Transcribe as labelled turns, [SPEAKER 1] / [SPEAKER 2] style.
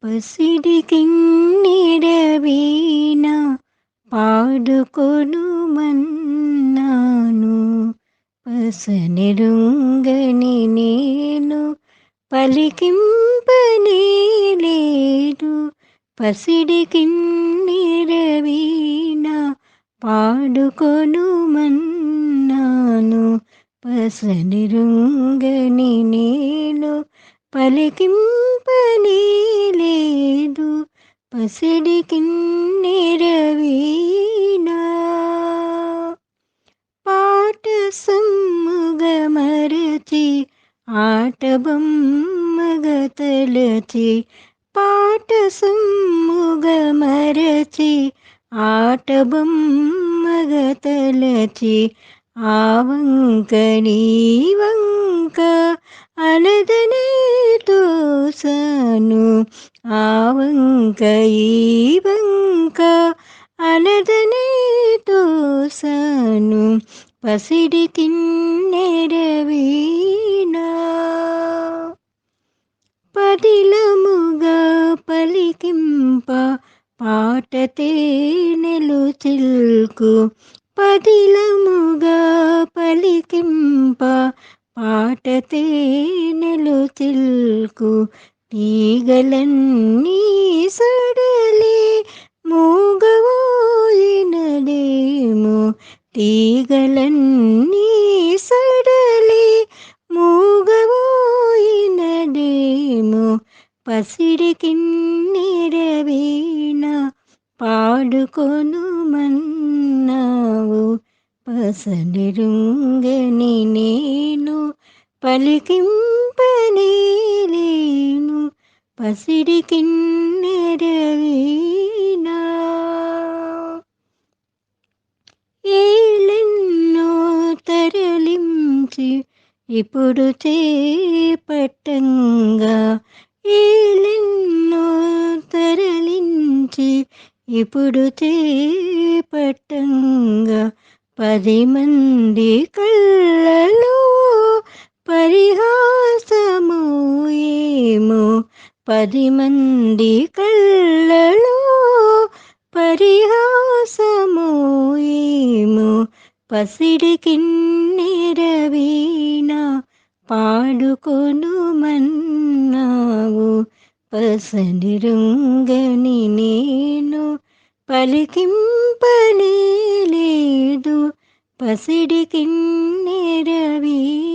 [SPEAKER 1] పసిడి కిన్నెర వీణ పాడుకొనుమన్నాను. పసనెరుంగని నేను పలికింపనేలేదు. పసిడి కిన్నెర వీణ పాడుకొనుమన్నాను. పసనెరుంగని నేను పలికింపనేలేదు. పసిడి కిన్నెర వీణ పాట సమ్ముగ మరచి ఆటబొమ్మగ తలచి, పాట సమ్ముగ మరచి ఆటబొమ్మగ తలచి, ఆ వంక నీ వంక అనదనే తోసను. ఆ వంక ఈ వంక అనదనే తోసను. పసిడి కిన్నెర వీణ పదిలముగా పలికింప పాట తేనెలు చిల్కు. పదిలముగా పలికింప పాట తేనెలు చిల్కు. తీగలన్నీ సడలే మూగవోయినదేమో. తీగలన్నీ సడలే మూగవోయినదేమో. పసిడి కిన్నెర వీణ పాడుకొనుమన్నావు. పసనెరుంగని నేను పలికింపనేలేను. పసిడి కిన్నెర వీణ ఏలెన్నో తరలించి ఇప్పుడు చేపట్టంగా. ఏలెన్నో తరలించి ఇప్పుడు చేపట్టంగా. 10 మంది కళ్ళలో పరిహాసమో ఏమో. 10 మంది కళ్ళలో పరిహాసమో ఏమో. పసిడి కిన్నెర వీణ పాడుకొనుమన్నావు. పసనెరుంగని నేను పలికింపనేలేదు. పసిడి కిన్నెర వీణ